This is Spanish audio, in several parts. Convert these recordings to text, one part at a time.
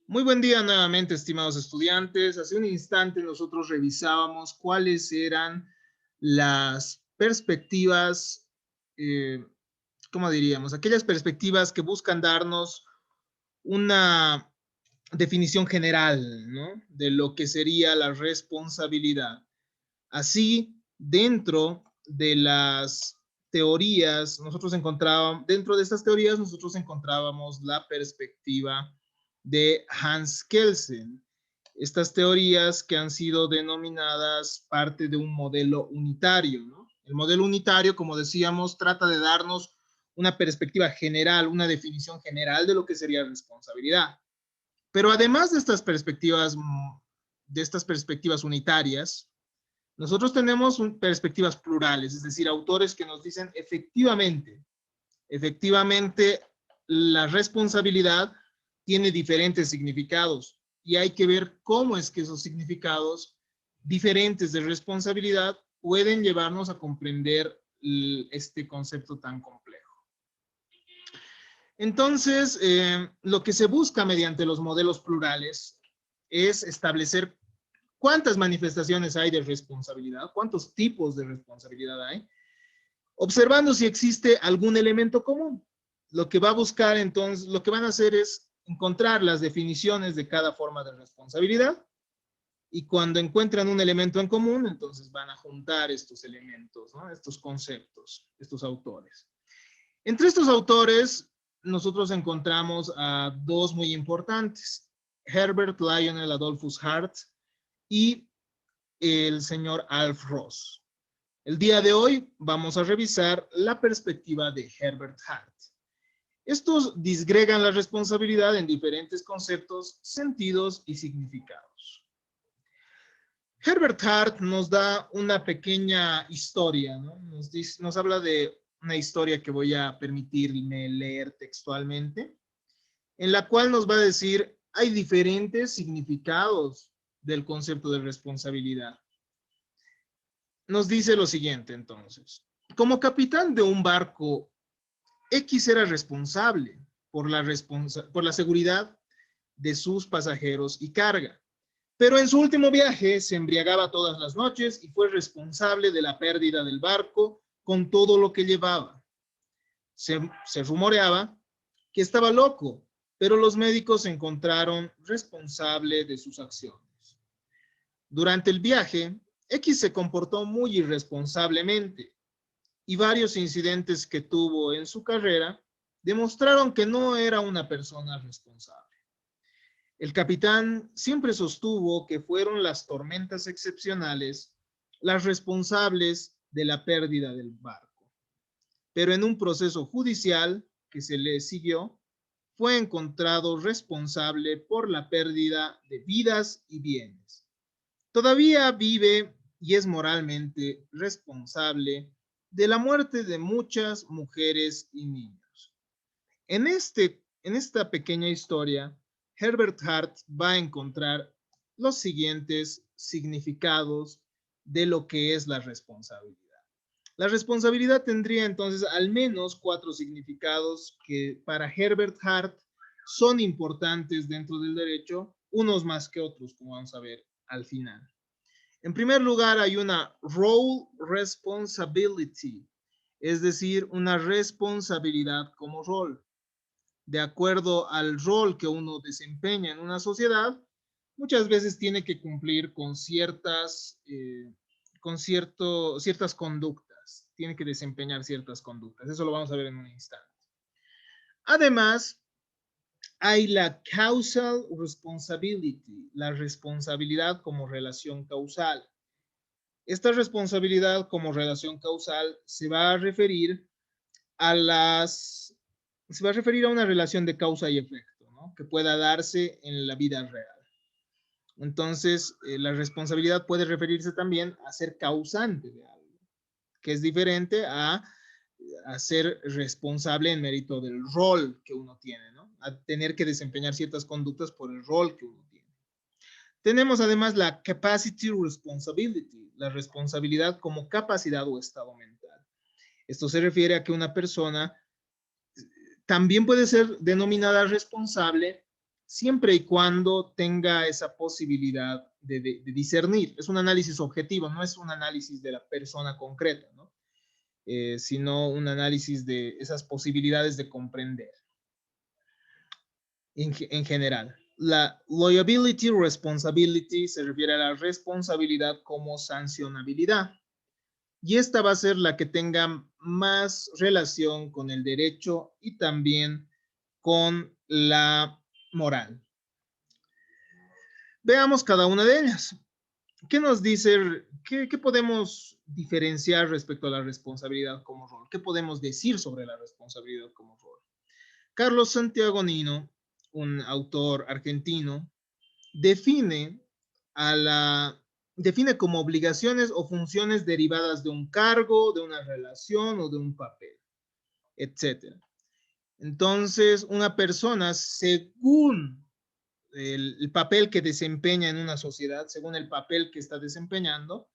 Muy buen día nuevamente, estimados estudiantes. Hace un instante nosotros revisábamos cuáles eran las perspectivas, eh, ¿cómo diríamos? Aquellas perspectivas que buscan darnos una definición general, ¿no? De lo que sería la responsabilidad. Así, dentro de las teorías, dentro de estas teorías, nosotros encontrábamos la perspectiva de Hans Kelsen. Estas teorías que han sido denominadas parte de un modelo unitario, ¿no? El modelo unitario, como decíamos, trata de darnos una perspectiva general, una definición general de lo que sería responsabilidad. Pero además de estas perspectivas unitarias, nosotros tenemos perspectivas plurales, es decir, autores que nos dicen efectivamente, la responsabilidad tiene diferentes significados y hay que ver cómo es que esos significados diferentes de responsabilidad pueden llevarnos a comprender este concepto tan complejo. Entonces, lo que se busca mediante los modelos plurales es establecer cuántas manifestaciones hay de responsabilidad, cuántos tipos de responsabilidad hay, observando si existe algún elemento común. Lo que va a buscar entonces, lo que van a hacer es encontrar las definiciones de cada forma de responsabilidad y cuando encuentran un elemento en común, entonces van a juntar estos elementos, ¿no? Estos conceptos, estos autores. Entre estos autores, nosotros encontramos a dos muy importantes, Herbert Lionel Adolphus Hart y el señor Alf Ross. El día de hoy vamos a revisar la perspectiva de Herbert Hart. Estos disgregan la responsabilidad en diferentes conceptos, sentidos y significados. Herbert Hart nos da una pequeña historia, ¿no? Nos habla de una historia que voy a permitirme leer textualmente, en la cual nos va a decir, hay diferentes significados del concepto de responsabilidad. Nos dice lo siguiente entonces. Como capitán de un barco, X era responsable por la seguridad de sus pasajeros y carga. Pero en su último viaje se embriagaba todas las noches y fue responsable de la pérdida del barco con todo lo que llevaba. Se rumoreaba que estaba loco, pero los médicos se encontraron responsable de sus acciones. Durante el viaje, X se comportó muy irresponsablemente y varios incidentes que tuvo en su carrera demostraron que no era una persona responsable. El capitán siempre sostuvo que fueron las tormentas excepcionales las responsables de la pérdida del barco. Pero en un proceso judicial que se le siguió, fue encontrado responsable por la pérdida de vidas y bienes. Todavía vive y es moralmente responsable de la muerte de muchas mujeres y niños. En esta pequeña historia, Herbert Hart va a encontrar los siguientes significados de lo que es la responsabilidad. La responsabilidad tendría entonces al menos 4 significados que para Herbert Hart son importantes dentro del derecho, unos más que otros, como vamos a ver al final. En primer lugar, hay una role responsibility, es decir, una responsabilidad como rol. De acuerdo al rol que uno desempeña en una sociedad, muchas veces tiene que cumplir con ciertas conductas, tiene que desempeñar ciertas conductas. Eso lo vamos a ver en un instante. Además, hay la causal responsibility, la responsabilidad como relación causal. Esta responsabilidad como relación causal se va a referir a una relación de causa y efecto, ¿no? Que pueda darse en la vida real. Entonces, la responsabilidad puede referirse también a ser causante de algo, que es diferente a ser responsable en mérito del rol que uno tiene, ¿no? A tener que desempeñar ciertas conductas por el rol que uno tiene. Tenemos además la capacity responsibility, la responsabilidad como capacidad o estado mental. Esto se refiere a que una persona también puede ser denominada responsable siempre y cuando tenga esa posibilidad de discernir. Es un análisis objetivo, no es un análisis de la persona concreta, ¿no? Sino un análisis de esas posibilidades de comprender en general. La liability responsibility se refiere a la responsabilidad como sancionabilidad. Y esta va a ser la que tenga más relación con el derecho y también con la moral. Veamos cada una de ellas. ¿Qué nos dice, qué podemos diferenciar respecto a la responsabilidad como rol? ¿Qué podemos decir sobre la responsabilidad como rol? Carlos Santiago Nino, un autor argentino, define como obligaciones o funciones derivadas de un cargo, de una relación o de un papel, etc. Entonces, una persona, según el papel que desempeña en una sociedad, según el papel que está desempeñando,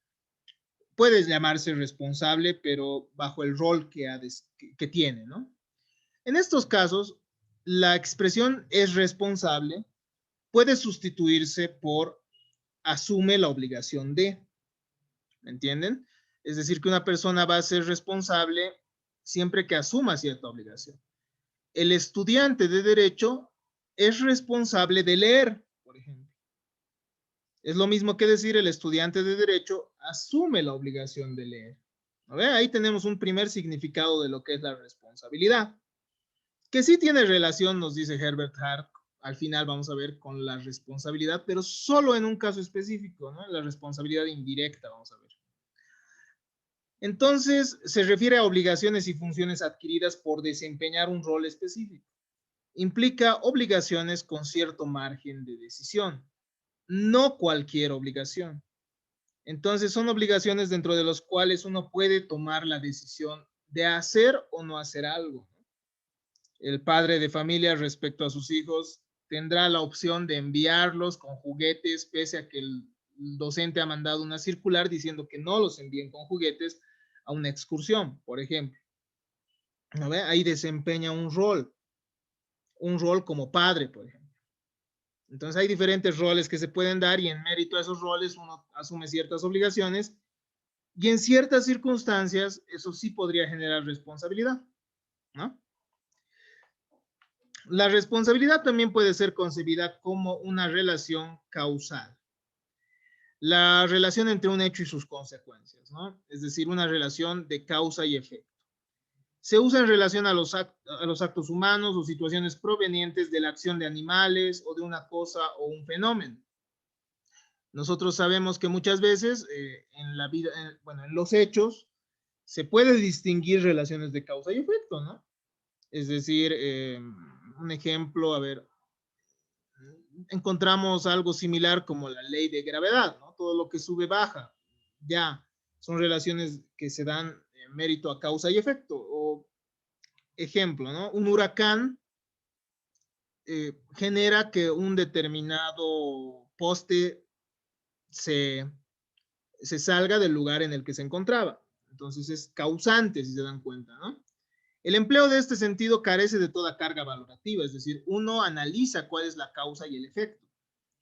puede llamarse responsable, pero bajo el rol que tiene, ¿no? En estos casos, la expresión es responsable puede sustituirse por asume la obligación de, ¿me entienden? Es decir, que una persona va a ser responsable siempre que asuma cierta obligación. El estudiante de derecho es responsable de leer, por ejemplo. Es lo mismo que decir el estudiante de derecho asume la obligación de leer. ¿No ve? Ahí tenemos un primer significado de lo que es la responsabilidad, que sí tiene relación, nos dice Herbert Hart, al final vamos a ver con la responsabilidad, pero solo en un caso específico, ¿no? La responsabilidad indirecta, vamos a ver. Entonces, se refiere a obligaciones y funciones adquiridas por desempeñar un rol específico. Implica obligaciones con cierto margen de decisión, no cualquier obligación. Entonces, son obligaciones dentro de los cuales uno puede tomar la decisión de hacer o no hacer algo. El padre de familia respecto a sus hijos tendrá la opción de enviarlos con juguetes, pese a que el docente ha mandado una circular diciendo que no los envíen con juguetes a una excursión, por ejemplo. ¿No ve? Ahí desempeña un rol como padre, por ejemplo. Entonces hay diferentes roles que se pueden dar y en mérito a esos roles uno asume ciertas obligaciones y en ciertas circunstancias eso sí podría generar responsabilidad, ¿no? La responsabilidad también puede ser concebida como una relación causal. La relación entre un hecho y sus consecuencias, ¿no? Es decir, una relación de causa y efecto. Se usa en relación a los actos humanos o situaciones provenientes de la acción de animales o de una cosa o un fenómeno. Nosotros sabemos que muchas veces en la vida, en los hechos, se puede distinguir relaciones de causa y efecto, ¿no? Es decir, un ejemplo, a ver, encontramos algo similar como la ley de gravedad, ¿no? Todo lo que sube baja, ya son relaciones que se dan en mérito a causa y efecto. O ejemplo, ¿no? Un huracán genera que un determinado poste se salga del lugar en el que se encontraba. Entonces es causante, si se dan cuenta, ¿no? El empleo de este sentido carece de toda carga valorativa, es decir, uno analiza cuál es la causa y el efecto,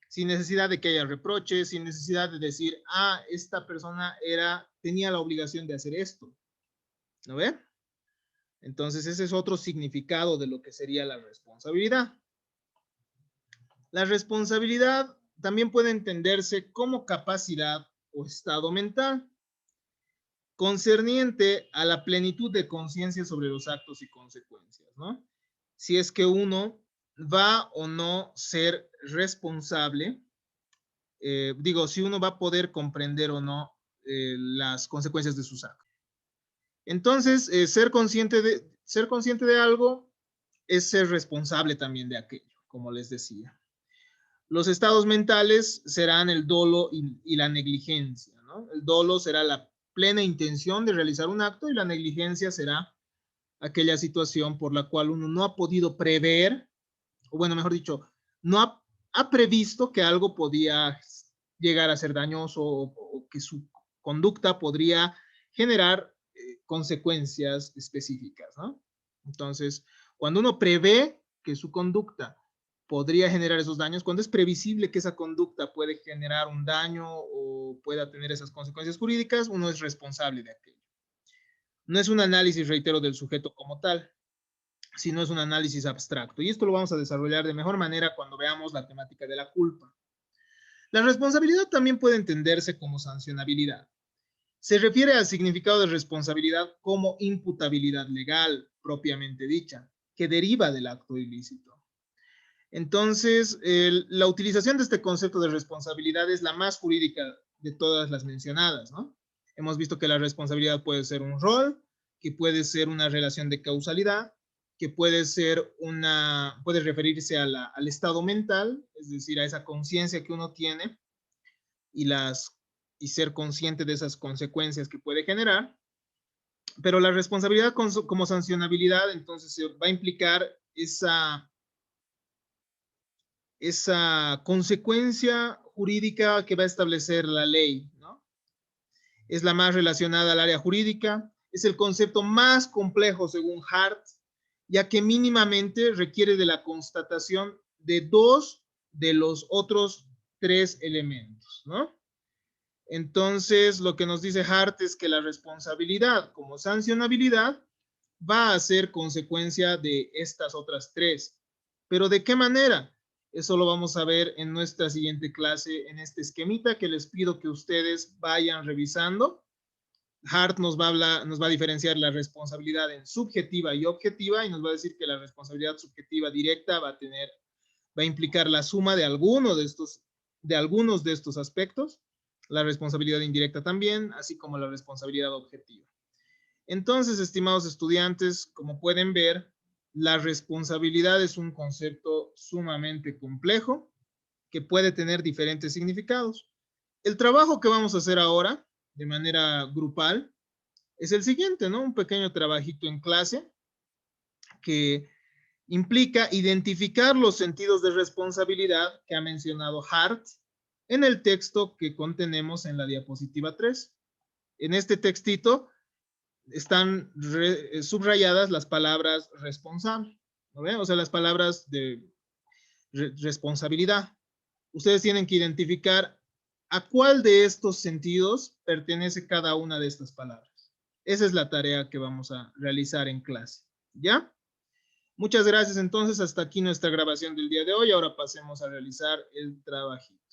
sin necesidad de que haya reproches, sin necesidad de decir, esta persona tenía la obligación de hacer esto. ¿No ve? Entonces ese es otro significado de lo que sería la responsabilidad. La responsabilidad también puede entenderse como capacidad o estado mental concerniente a la plenitud de conciencia sobre los actos y consecuencias, ¿no? Si es que uno va o no ser responsable, si uno va a poder comprender o no las consecuencias de sus actos. Entonces, ser consciente de algo es ser responsable también de aquello, como les decía. Los estados mentales serán el dolo y la negligencia, ¿no? El dolo será la plena intención de realizar un acto y la negligencia será aquella situación por la cual uno no ha podido prever, o bueno, mejor dicho, no ha previsto que algo podía llegar a ser dañoso o que su conducta podría generar consecuencias específicas, ¿no? Entonces, cuando uno prevé que su conducta podría generar esos daños, cuando es previsible que esa conducta puede generar un daño o pueda tener esas consecuencias jurídicas, uno es responsable de aquello. No es un análisis, reitero, del sujeto como tal, sino es un análisis abstracto. Y esto lo vamos a desarrollar de mejor manera cuando veamos la temática de la culpa. La responsabilidad también puede entenderse como sancionabilidad. Se refiere al significado de responsabilidad como imputabilidad legal, propiamente dicha, que deriva del acto ilícito. Entonces, la utilización de este concepto de responsabilidad es la más jurídica de todas las mencionadas, ¿no? Hemos visto que la responsabilidad puede ser un rol, que puede ser una relación de causalidad, que puede ser puede referirse al estado mental, es decir, a esa conciencia que uno tiene y ser consciente de esas consecuencias que puede generar. Pero la responsabilidad como sancionabilidad, entonces, va a implicar esa consecuencia jurídica que va a establecer la ley, ¿no? Es la más relacionada al área jurídica, es el concepto más complejo según Hart, ya que mínimamente requiere de la constatación de 2 de los otros 3 elementos, ¿no? Entonces, lo que nos dice Hart es que la responsabilidad como sancionabilidad va a ser consecuencia de estas otras 3. ¿Pero de qué manera? Eso lo vamos a ver en nuestra siguiente clase, en este esquemita que les pido que ustedes vayan revisando. Hart nos va a diferenciar la responsabilidad en subjetiva y objetiva y nos va a decir que la responsabilidad subjetiva directa va a implicar la suma de algunos de estos aspectos, la responsabilidad indirecta también, así como la responsabilidad objetiva. Entonces, estimados estudiantes, como pueden ver, la responsabilidad es un concepto sumamente complejo que puede tener diferentes significados. El trabajo que vamos a hacer ahora, de manera grupal, es el siguiente, ¿no? Un pequeño trabajito en clase que implica identificar los sentidos de responsabilidad que ha mencionado Hart en el texto que contenemos en la diapositiva 3. En este textito están subrayadas las palabras responsable, ¿no ven? O sea, las palabras de responsabilidad. Ustedes tienen que identificar a cuál de estos sentidos pertenece cada una de estas palabras. Esa es la tarea que vamos a realizar en clase, ¿ya? Muchas gracias entonces, hasta aquí nuestra grabación del día de hoy. Ahora pasemos a realizar el trabajito.